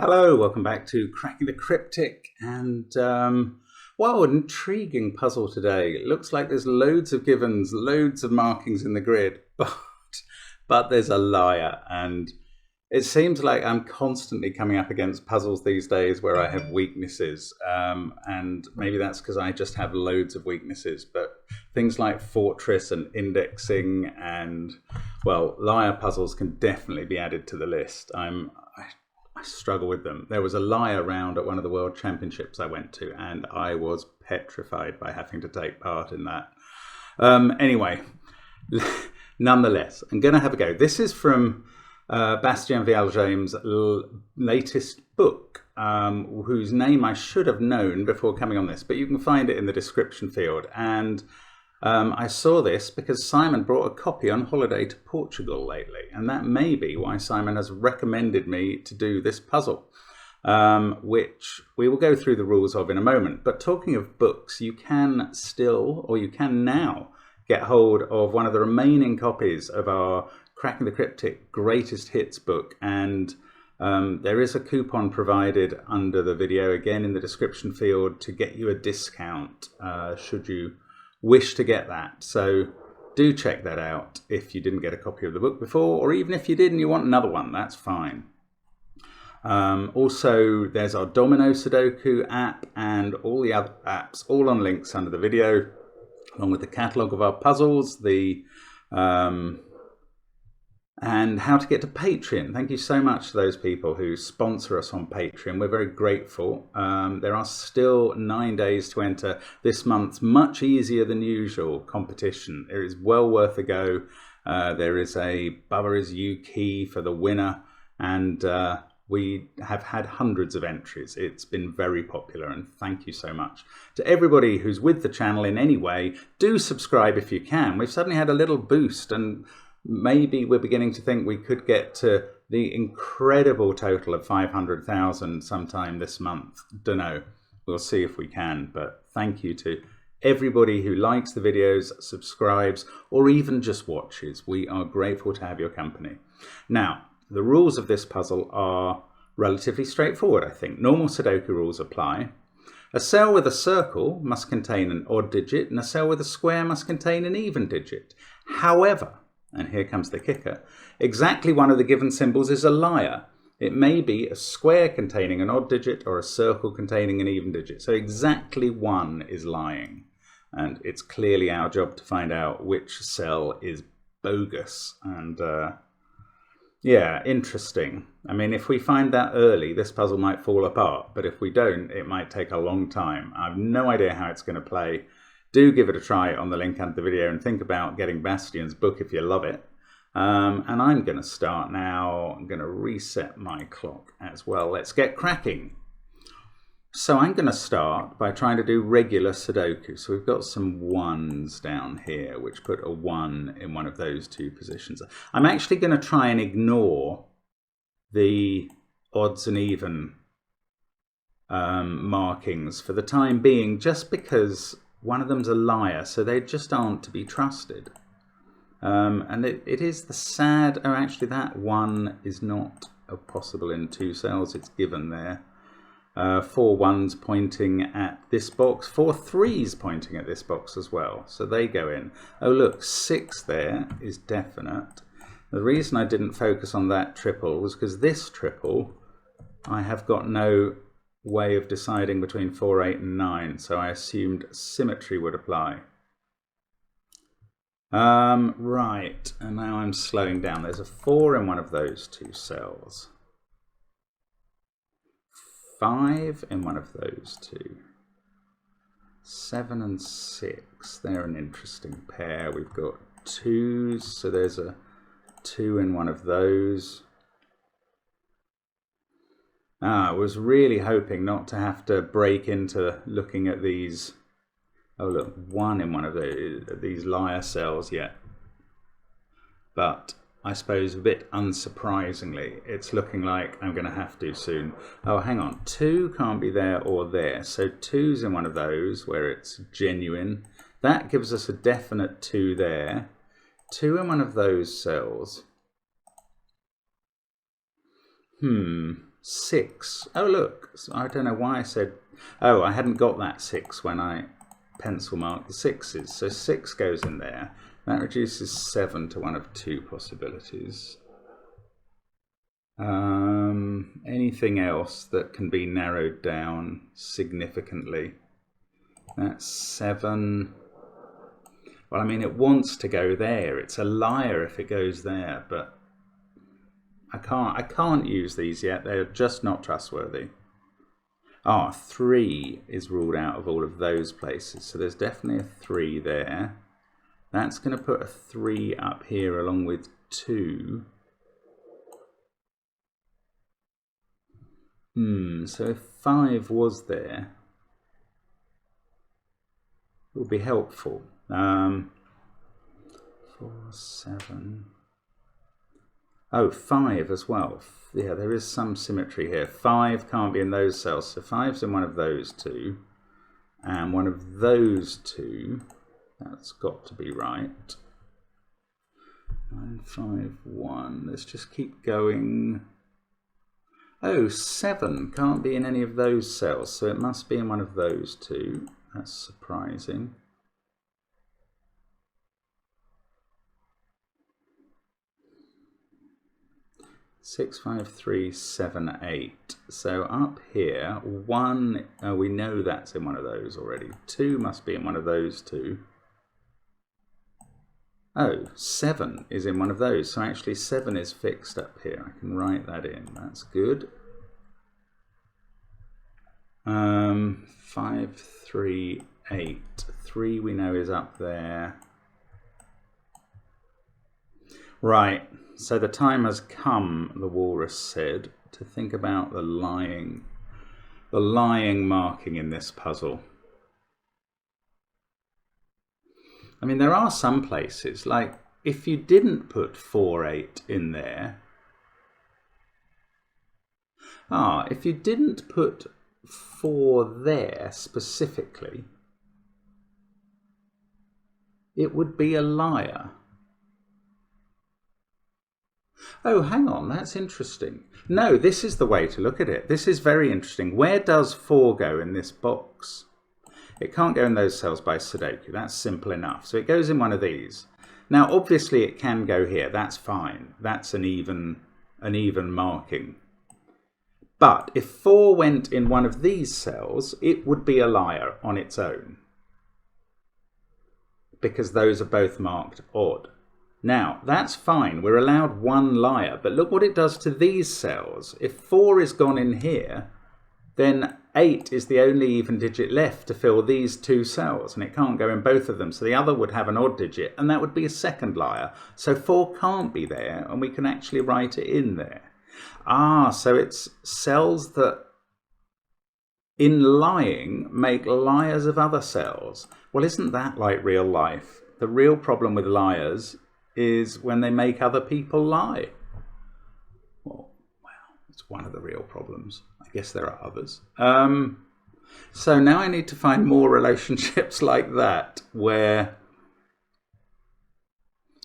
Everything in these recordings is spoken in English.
Hello, welcome back to Cracking the Cryptic, and wow, an intriguing puzzle today. It looks like there's loads of givens, loads of markings in the grid, but there's a liar, and it seems like I'm constantly coming up against puzzles these days where I have weaknesses, and maybe that's because I just have loads of weaknesses, but things like fortress and indexing and, well, liar puzzles can definitely be added to the list. I struggle with them. There was a liar round at one of the World Championships I went to, and I was petrified by having to take part in that. Anyway, nonetheless, I'm going to have a go. This is from Bastien Vialjame's latest book, whose name I should have known before coming on this, but you can find it in the description field. And I saw this because Simon brought a copy on holiday to Portugal lately, and that may be why Simon has recommended me to do this puzzle, which we will go through the rules of in a moment. But talking of books, you can still, or you can now, get hold of one of the remaining copies of our Cracking the Cryptic Greatest Hits book, and there is a coupon provided under the video, again in the description field, to get you a discount should you wish to get that. So do check that out if you didn't get a copy of the book before, or even if you did and you want another one, that's fine. Also, there's our Domino Sudoku app and all the other apps, all on links under the video, along with the catalogue of our puzzles, the and how to get to Patreon. Thank you so much to those people who sponsor us on Patreon. We're very grateful. There are still 9 days to enter this month's much easier than usual competition. It is well worth a go. There is a Bubba is You key for the winner, and we have had hundreds of entries. It's been very popular, and thank you so much to everybody who's with the channel in any way. Do subscribe if you can. We've suddenly had a little boost, and maybe we're beginning to think we could get to the incredible total of 500,000 sometime this month. Don't know. We'll see if we can. But thank you to everybody who likes the videos, subscribes, or even just watches. We are grateful to have your company. Now, the rules of this puzzle are relatively straightforward, I think. Normal Sudoku rules apply. A cell with a circle must contain an odd digit, and a cell with a square must contain an even digit. However, and here comes the kicker, exactly one of the given symbols is a liar. It may be a square containing an odd digit or a circle containing an even digit. So exactly one is lying. And it's clearly our job to find out which cell is bogus. And yeah, interesting. I mean, if we find that early, this puzzle might fall apart. But if we don't, it might take a long time. I have no idea how it's going to play. Do give it a try on the link under the video, and think about getting Bastien's book if you love it. And I'm going to start now. I'm going to reset my clock as well. Let's get cracking. So I'm going to start by trying to do regular Sudoku. So we've got some ones down here, which put a 1 in one of those two positions. I'm actually going to try and ignore the odds and even markings for the time being, just because one of them's a liar, so they just aren't to be trusted. And it is the sad, oh, actually that 1 is not possible in 2 cells, it's given there. 4 ones pointing at this box, 4 threes pointing at this box as well, so they go in. Oh look, 6 there is definite. The reason I didn't focus on that triple was because this triple, I have got no way of deciding between 4, 8 and 9, so I assumed symmetry would apply. Right, and now I'm slowing down. There's a 4 in one of those 2 cells, 5 in one of those 2, 7 and 6, they're an interesting pair. We've got 2s, so there's a 2 in one of those. I was really hoping not to have to break into looking at these. Oh look, 1 in one of these liar cells yet. But I suppose a bit unsurprisingly, it's looking like I'm going to have to soon. Oh, hang on, 2 can't be there or there. So 2's in one of those where it's genuine. That gives us a definite 2 there. 2 in one of those cells. 6. Oh, look, I don't know why I said, oh, I hadn't got that 6 when I pencil marked the 6's. So 6 goes in there. That reduces 7 to one of 2 possibilities. Anything else that can be narrowed down significantly? That's 7. Well, I mean, it wants to go there. It's a liar if it goes there, but I can't use these yet. They're just not trustworthy. Ah, 3 is ruled out of all of those places. So there's definitely a 3 there. That's going to put a 3 up here along with 2. So if 5 was there, it would be helpful. 4, 7. Oh, 5 as well. Yeah, there is some symmetry here. 5 can't be in those cells, so 5's in one of those 2. And one of those 2, that's got to be right. 9, 5, 1. Let's just keep going. Oh, 7 can't be in any of those cells, so it must be in one of those 2. That's surprising. Six, 5, 3, 7, 8. So up here, 1, we know that's in one of those already. 2 must be in one of those 2. Oh, 7 is in one of those. So actually 7 is fixed up here. I can write that in. That's good. 5, 3, 8. 3 we know is up there. Right. So the time has come, the walrus said, to think about the lying marking in this puzzle. I mean, there are some places, like if you didn't put 4, 8 in there, if you didn't put 4 there specifically, it would be a liar. Oh, hang on, that's interesting. No, this is the way to look at it. This is very interesting. Where does 4 go in this box? It can't go in those cells by Sudoku. That's simple enough. So it goes in one of these. Now, obviously, it can go here. That's fine. That's an even marking. But if 4 went in one of these cells, it would be a liar on its own, because those are both marked odd. Now, that's fine. We're allowed one liar, but look what it does to these cells. If 4 is gone in here, then 8 is the only even digit left to fill these 2 cells, and it can't go in both of them. So the other would have an odd digit, and that would be a second liar. So 4 can't be there, and we can actually write it in there. So it's cells that, in lying, make liars of other cells. Well, isn't that like real life? The real problem with liars is when they make other people lie. Well, it's one of the real problems. I guess there are others. So now I need to find more relationships like that, where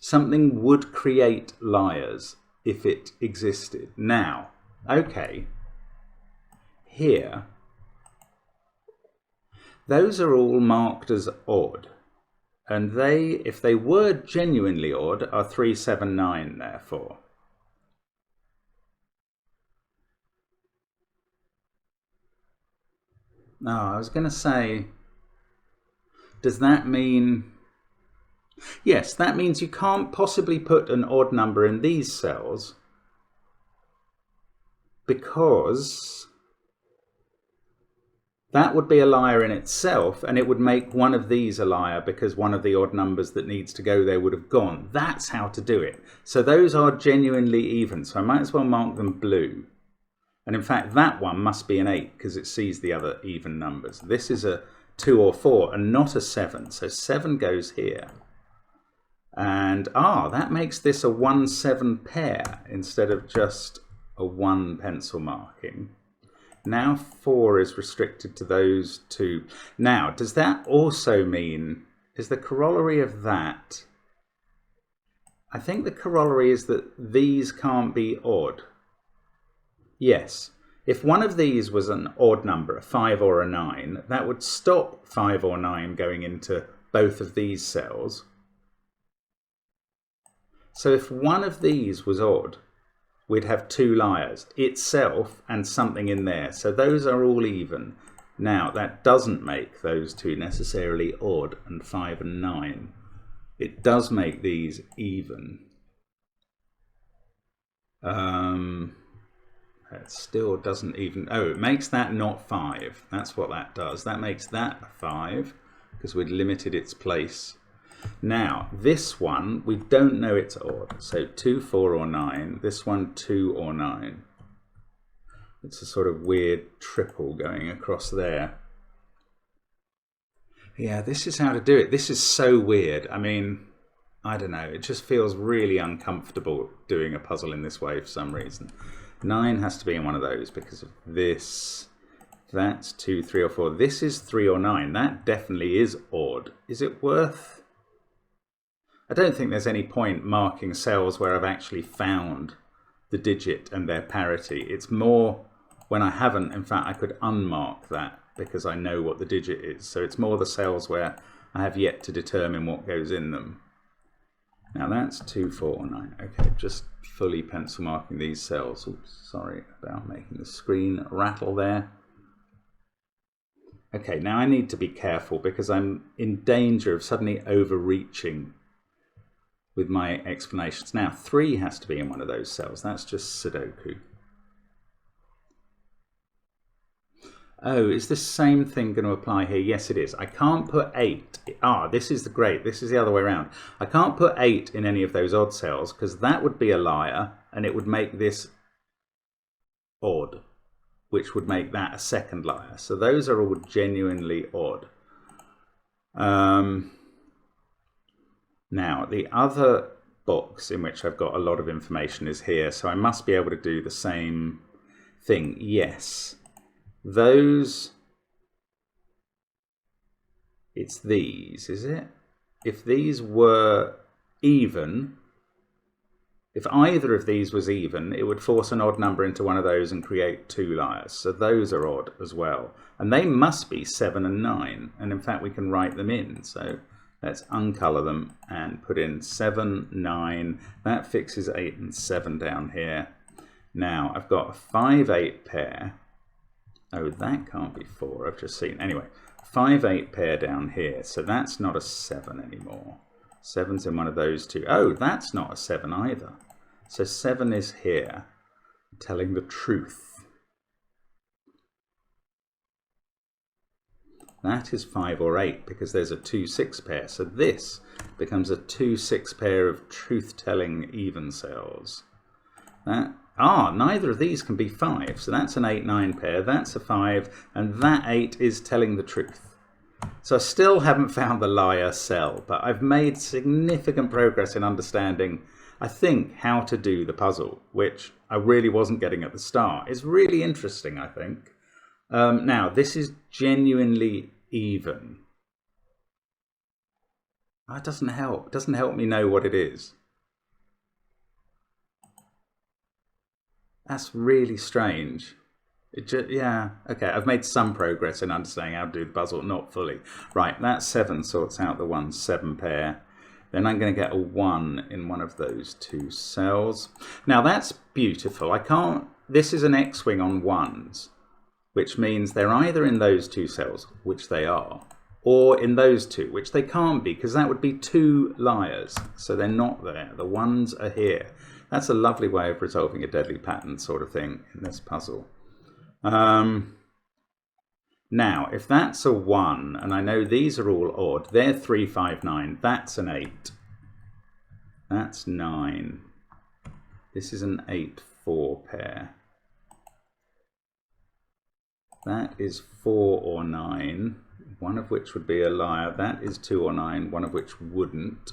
something would create liars if it existed. Now, okay, here, those are all marked as odd. And they, if they were genuinely odd, are 3, 7, 9, therefore. I was going to say, does that mean... Yes, that means you can't possibly put an odd number in these cells, because that would be a liar in itself, and it would make one of these a liar because one of the odd numbers that needs to go there would have gone. That's how to do it. So those are genuinely even, so I might as well mark them blue. And in fact, that one must be an 8 because it sees the other even numbers. This is a 2 or 4 and not a 7, so 7 goes here. And that makes this a 1-7 pair instead of just a 1 pencil marking. Now 4 is restricted to those 2. Now, does that also mean, is the corollary of that, I think the corollary is that these can't be odd. Yes, If one of these was an odd number, a 5 or a 9, that would stop 5 or 9 going into both of these cells. So if one of these was odd, we'd have 2 liars, itself and something in there. So those are all even. Now, that doesn't make those 2 necessarily odd, and 5 and 9. It does make these even. It still doesn't even... Oh, it makes that not 5. That's what that does. That makes that a 5, because we'd limited its place. Now, this one, we don't know it's odd. So 2, 4 or 9. This one, 2 or 9. It's a sort of weird triple going across there. Yeah, this is how to do it. This is so weird. I mean, I don't know. It just feels really uncomfortable doing a puzzle in this way for some reason. 9 has to be in one of those because of this. That's 2, 3 or 4. This is 3 or 9. That definitely is odd. Is it worth... I don't think there's any point marking cells where I've actually found the digit and their parity. It's more when I haven't. In fact, I could unmark that because I know what the digit is. So it's more the cells where I have yet to determine what goes in them. Now that's 2, 4 or 9. Okay, just fully pencil marking these cells. Oops, sorry about making the screen rattle there. Okay, now I need to be careful because I'm in danger of suddenly overreaching with my explanations. Now 3 has to be in one of those cells. That's just Sudoku. Oh, is this same thing going to apply here? Yes, it is. I can't put 8. Ah, this is the great. This is the other way around. I can't put 8 in any of those odd cells because that would be a liar and it would make this odd, which would make that a second liar. So those are all genuinely odd. Now, the other box in which I've got a lot of information is here, so I must be able to do the same thing. Yes. Those, it's these, is it? If these were even, if either of these was even, it would force an odd number into one of those and create 2 liars. So those are odd as well. And they must be 7 and 9. And in fact, we can write them in. So let's uncolour them and put in 7, 9. That fixes 8 and 7 down here. Now I've got a 5, 8 pair. Oh, that can't be 4, I've just seen. Anyway, 5, 8 pair down here. So that's not a 7 anymore. 7's in one of those 2. Oh, that's not a 7 either. So 7 is here, telling the truth. That is 5 or 8 because there's a 2, 6 pair. So this becomes a 2, 6 pair of truth-telling even cells. Neither of these can be 5. So that's an 8, 9 pair. That's a 5. And that 8 is telling the truth. So I still haven't found the liar cell, but I've made significant progress in understanding, I think, how to do the puzzle, which I really wasn't getting at the start. It's really interesting, I think. Now, this is genuinely even. It doesn't help. It doesn't help me know what it is. That's really strange. Yeah, okay, I've made some progress in understanding how to do the puzzle, not fully. Right, that 7 sorts out the 1, 7 pair. Then I'm going to get a 1 in one of those 2 cells. Now that's beautiful. This is an X-wing on 1s, which means they're either in those 2 cells, which they are, or in those 2, which they can't be, because that would be 2 liars. So they're not there. The 1s are here. That's a lovely way of resolving a deadly pattern sort of thing in this puzzle. Now, if that's a 1, and I know these are all odd, they're 3, 5, 9. That's an 8. That's 9. This is an 8, 4 pair. That is 4 or 9, one of which would be a liar. That is 2 or 9, one of which wouldn't.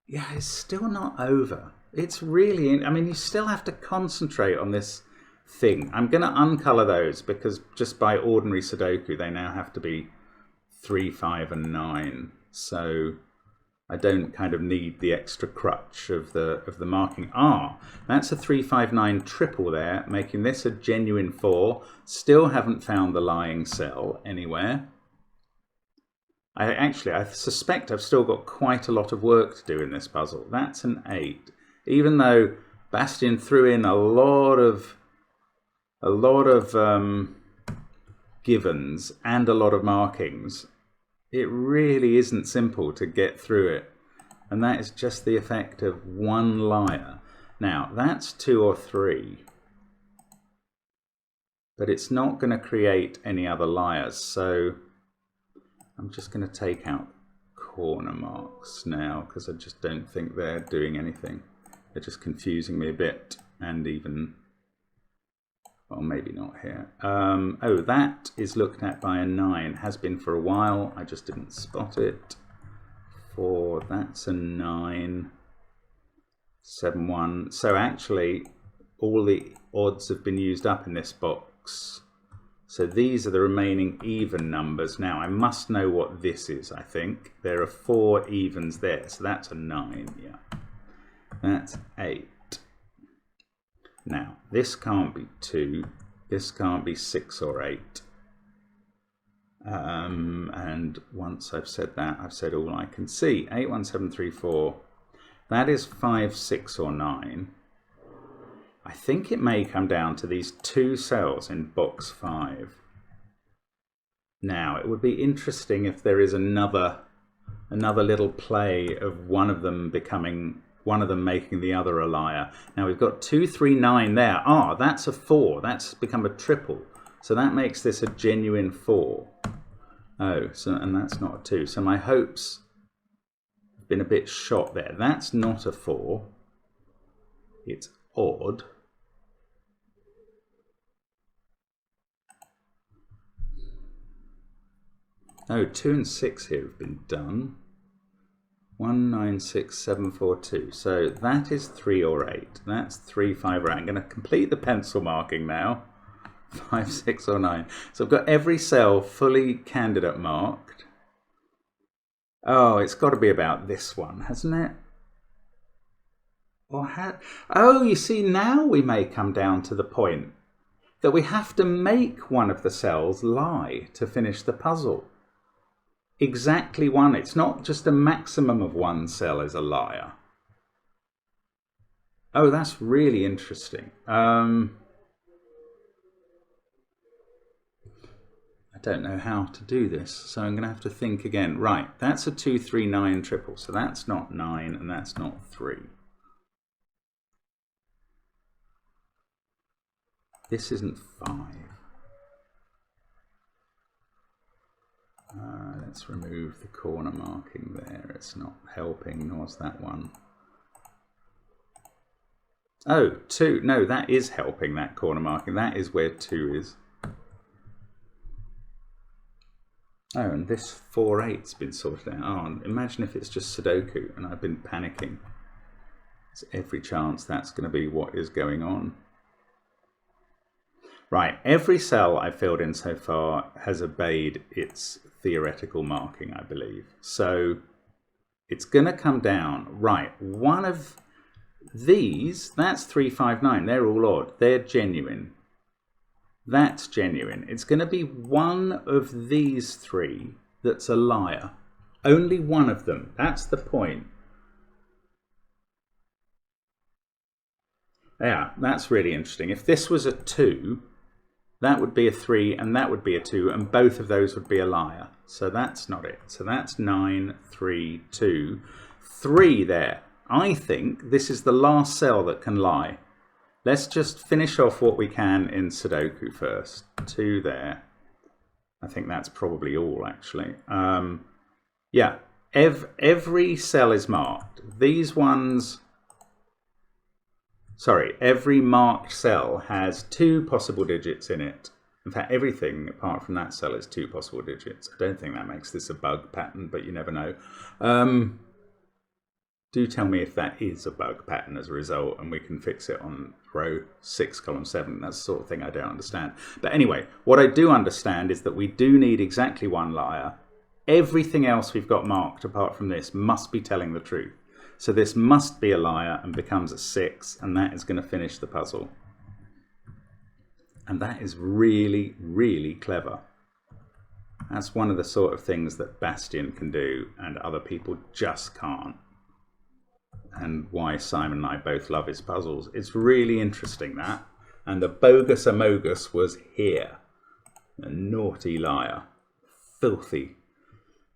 Yeah, it's still not over. It's really, I mean, you still have to concentrate on this thing. I'm going to uncolour those because just by ordinary Sudoku, they now have to be 3, 5 and 9. So I don't kind of need the extra crutch of the marking. Ah, that's a 359 triple there, making this a genuine 4. Still haven't found the lying cell anywhere. I suspect I've still got quite a lot of work to do in this puzzle. That's an 8. Even though Bastian threw in a lot of givens and a lot of markings, it really isn't simple to get through it. And that is just the effect of one liar. Now, that's 2 or 3. But it's not going to create any other liars. So I'm just going to take out corner marks now, because I just don't think they're doing anything. They're just confusing me a bit, and even... well, maybe not here. Oh, that is looked at by a 9. Has been for a while. I just didn't spot it. 4, that's a 9. 7, 1. So actually, all the odds have been used up in this box. So these are the remaining even numbers. Now, I must know what this is, I think. There are 4 evens there. So that's a 9, yeah. That's 8. Now, this can't be 2, this can't be 6 or 8. And once I've said that, I've said all I can see. 8, 1, 7, 3, 4. That is 5, 6 or 9. I think it may come down to these 2 cells in box 5. Now, it would be interesting if there is another little play of one of them making the other a liar. Now we've got 2, 3, 9 there. Ah, that's a 4. That's become a triple. So that makes this a genuine 4. Oh, and that's not a 2. So my hopes have been a bit shot there. That's not a 4. It's odd. Oh, 2 and 6 here have been done. 1, 9, 6, 7, 4, 2. So that is 3 or 8. That's 3, 5 or 8. I'm going to complete the pencil marking now. 5, 6 or 9. So I've got every cell fully candidate marked. Oh, it's got to be about this one, hasn't it? Oh, you see, now we may come down to the point that we have to make one of the cells lie to finish the puzzle. Exactly one. It's not just a maximum of one cell is a liar. Oh, that's really interesting. I don't know how to do this, so I'm going to have to think again. Right, that's a 2, 3, 9 triple, so that's not 9 and that's not 3. This isn't 5. Let's remove the corner marking there. It's not helping, nor's that one. Oh, 2. No, that is helping, that corner marking. That is where 2 is. Oh, and this 4, 8's been sorted out. Oh, imagine if it's just Sudoku and I've been panicking. There's every chance that's going to be what is going on. Right, every cell I've filled in so far has obeyed its theoretical marking, I believe. So it's going to come down. Right, one of these, that's 3, 5, 9. They're all odd. They're genuine. That's genuine. It's going to be one of these 3 that's a liar. Only one of them. That's the point. Yeah, that's really interesting. If this was a 2, that would be a 3 and that would be a 2, and both of those would be a liar. So that's not it. So that's 9, 3, 2. 3 there. I think this is the last cell that can lie. Let's just finish off what we can in Sudoku first. 2 there. I think that's probably all, actually. Yeah, every cell is marked. These ones... Sorry, every marked cell has 2 possible digits in it. In fact, everything apart from that cell is 2 possible digits. I don't think that makes this a bug pattern, but you never know. Do tell me if that is a bug pattern as a result, and we can fix it on row 6, column 7. That's the sort of thing I don't understand. But anyway, what I do understand is that we do need exactly one liar, Everything else we've got marked apart from this must be telling the truth. So this must be a liar and becomes a 6, and that is going to finish the puzzle. And that is really, really clever. That's one of the sort of things that Bastian can do and other people just can't. And why Simon and I both love his puzzles. It's really interesting, that. And the bogus Amogus was here. A naughty liar. Filthy.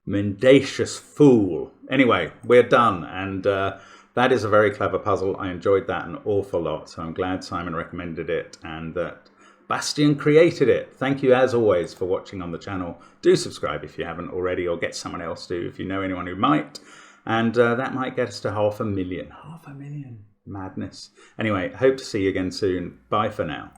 Mendacious fool. Anyway, we're done. And that is a very clever puzzle. I enjoyed that an awful lot. So I'm glad Simon recommended it and that Bastian created it. Thank you as always for watching on the channel. Do subscribe if you haven't already, or get someone else to if you know anyone who might. And that might get us to 500,000. 500,000. Madness. Anyway, hope to see you again soon. Bye for now.